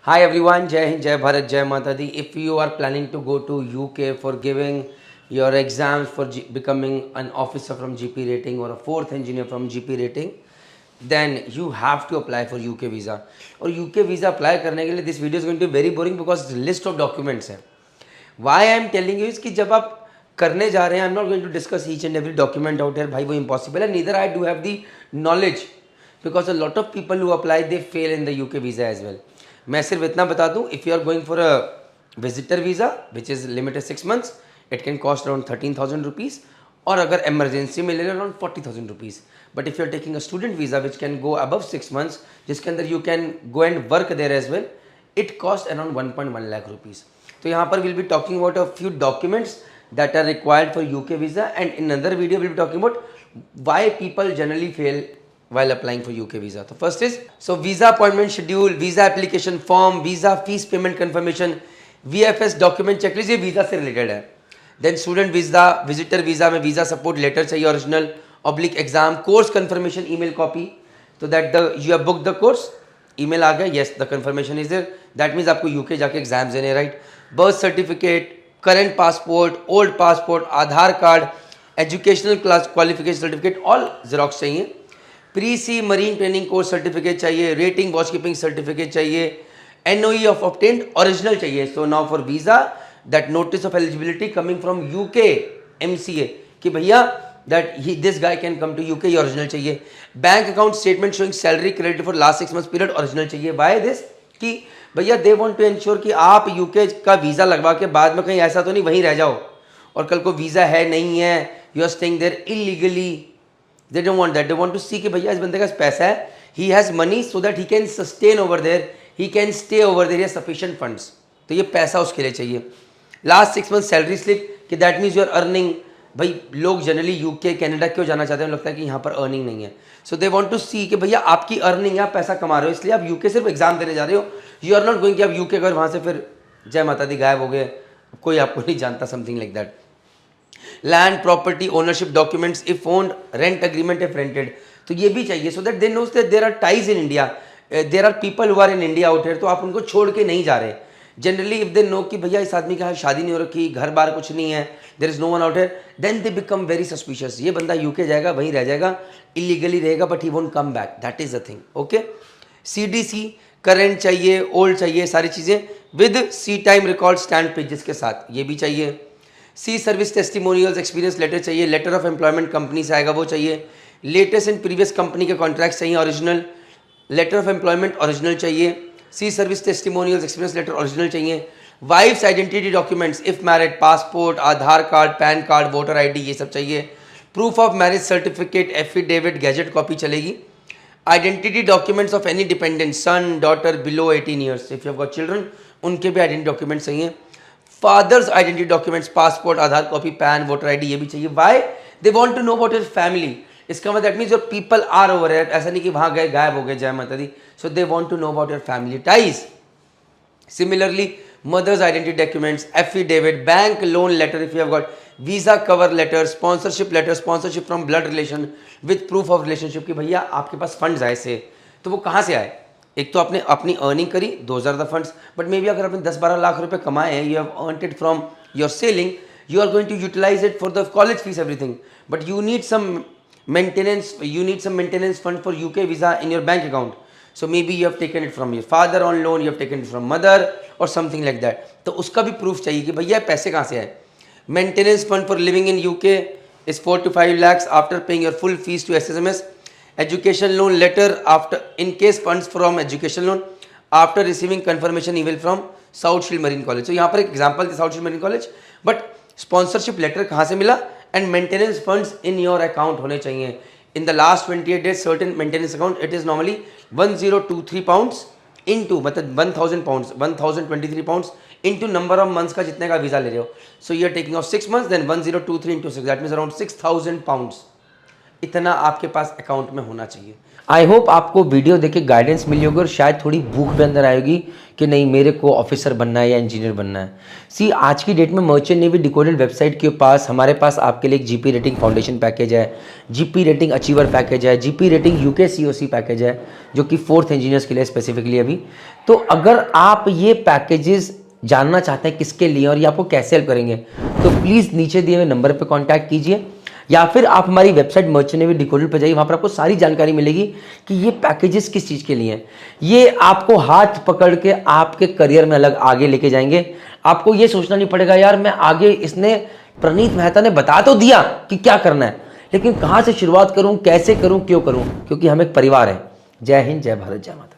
Hi everyone, Jai Hind, Jai Bharat, Jai Mata Di. If you are planning to go to UK for giving your exams for becoming an officer from GP rating or a fourth engineer from GP rating, then you have to apply for UK visa. और UK visa apply करने के लिए this video is going to be very boring because list of documents है. Why I am telling you is कि जब आप करने जा रहे हैं, I am not going to discuss each and every document out here. भाई वो impossible है. Neither I do have the knowledge because a lot of people who apply they fail in the UK visa as well. मैं सिर्फ इतना बता दूं, if you are going for a visitor visa which is limited 6 months, it can cost around 13,000 rupees, और अगर emergency में ले लो around 40,000 rupees. But if you are taking a student visa which can go above 6 months, जिसके अंदर you can go and work there as well, it cost around 1.1 lakh rupees. तो यहाँ पर will be talking about a few documents that are required for UK visa, and in another video we'll be talking about why people generally fail while applying for UK visa. So first is visa appointment schedule, visa application form, visa fees payment confirmation, VFS document checklist, ये visa से related है. Then student visa, visitor visa में visa support letter चाहिए original, oblique exam, course confirmation email copy, तो that the you have book the course, email आ गया, yes the confirmation is there, that means आपको UK जाके exams देने, right. Birth certificate, current passport, old passport, Aadhaar card, educational class qualification certificate, all xerox चाहिए. Pre sea marine training course certificate चाहिए, rating watch keeping certificate चाहिए, NOE of obtained original चाहिए. So now for visa that notice of eligibility coming from UK MCA कि भैया that this guy can come to UK, ये original चाहिए. Bank account statement showing salary credit for last 6 months period, original चाहिए. By this कि भैया दे want to ensure कि आप UK का वीज़ा लगवा के बाद में कहीं ऐसा तो नहीं वहीं रह जाओ और कल को वीज़ा है नहीं है, you are staying there illegally. They don't want that. They want to see कि भैया इस बंदे का पैसा है, he has money so that he can sustain over there, he can stay over there, या सफिशिएंट फंड्स. तो ये पैसा उसके लिए चाहिए. लास्ट 6 months सैलरी स्लिप कि that means you are earning. भाई लोग जनरली यूके कैनेडा क्यों जाना चाहते हैं, लगता है कि यहाँ पर अर्निंग नहीं है. सो दे वांट टू सी कि भैया आपकी अर्निंग है, आप पैसा कमा रहे हो, इसलिए आप यूके सिर्फ एग्जाम देने जा रहे हो. यू आर नॉट गोइंग कि आप यूके अगर वहाँ से फिर जय माता दी गायब हो गए, कोई आपको नहीं जानता, something like that. Land property ownership documents if owned, rent agreement if rented, तो ये भी चाहिए so that they knows that there are ties in India, there are people who are in India out here. तो आप उनको छोड़ के नहीं जा रहे. जनरली इफ दे नो कि भैया इस आदमी का शादी नहीं हो रखी, घर बार कुछ नहीं है, there is no one out here, then they become very suspicious. ये बंदा यूके जाएगा, वहीं रह जाएगा, इलीगली रहेगा, but he won't come back. That is the thing. Okay. CDC current चाहिए, ओल्ड चाहिए, सारी चीज़ें with sea time record stand pages के साथ, ये भी चाहिए. Sea service testimonials experience letter चाहिए, लेटर ऑफ एम्प्लॉयमेंट कंपनी से आएगा वो चाहिए, लेटेस्ट एंड प्रीवियस कंपनी के कॉन्ट्रैक्ट चाहिए original, letter of employment original चाहिए, sea service testimonials experience letter original चाहिए, wife's identity documents if married, passport, Aadhaar card, PAN card, voter ID, ये सब चाहिए. Proof of marriage certificate, affidavit, gazette copy चलेगी. Identity documents of any dependent, son daughter below 18 years, if you have got children, उनके भी identity documents चाहिए. Father's identity documents, passport, Aadhaar copy, PAN, voter ID, ये भी चाहिए. Why they want to know about your family. इसका मतलब that means your people are over here, ऐसा नहीं कि वहाँ गए गायब हो गए, जय माता दी. So they want to know about your family ties. Similarly mother's identity documents, affidavit, bank loan letter if you have got, visa cover letter, sponsorship from blood relation with proof of relationship कि भैया आपके पास funds आए से, तो वो कहाँ से आए. एक तो आपने अपनी अर्निंग करी, those are the funds, but may be अगर आपने 10-12 लाख रुपए कमाए हैं, you have earned it from your selling, you are going to utilize it for the college fees, everything, but you need some maintenance fund for UK visa in your bank account. So maybe you have taken it from your father on loan, you have taken it from mother or something like that. तो उसका भी proof चाहिए कि भैया पैसे कहाँ से आए. Maintenance fund for living in UK is 4 to 5 lakhs after paying your full fees to SSMS. Education loan letter after in case funds from education loan after receiving confirmation email from South Shield Marine College. So यहाँ पर एक example थी South Shield Marine College, but sponsorship letter कहाँ से मिला, and maintenance funds in your account होने चाहिए. In the last 28 days certain maintenance account, it is normally 1023 pounds into, मतलब 1000 pounds, 1023 pounds into number of months का जितने का visa ले रहे हो. So you are taking of 6 months, then 1023 into 6, that means around 6000 pounds. इतना आपके पास account में होना चाहिए. आई होप आपको वीडियो देख के गाइडेंस मिली होगी और शायद थोड़ी भूख भी अंदर आएगी कि नहीं मेरे को ऑफिसर बनना है या इंजीनियर बनना है. सी आज की डेट में मर्चेंट नेवी डिकोडेड वेबसाइट के पास हमारे पास आपके लिए एक जीपी रेटिंग फाउंडेशन पैकेज है, जीपी रेटिंग अचीवर पैकेज है, GP rating UK COC package है जो कि 4th इंजीनियर्स के लिए स्पेसिफिकली अभी. तो अगर आप ये पैकेजेस जानना चाहते हैं किसके लिए और ये आपको कैसे हेल्प करेंगे, तो प्लीज़ नीचे दिए हुए नंबर पे कांटेक्ट कीजिए, या फिर आप हमारी वेबसाइट मर्चेंट नेवी डिकोडेड पर जाइए। वहाँ पर आपको सारी जानकारी मिलेगी कि ये पैकेजेस किस चीज़ के लिए हैं। ये आपको हाथ पकड़ के आपके करियर में अलग आगे लेके जाएंगे। आपको ये सोचना नहीं पड़ेगा यार मैं आगे, इसने प्रणीत मेहता ने बता तो दिया कि क्या करना है, लेकिन कहाँ से शुरुआत करूँ, कैसे करूँ, क्यों करूँ, क्योंकि हम एक परिवार है। जय हिंद, जय भारत, जय माता।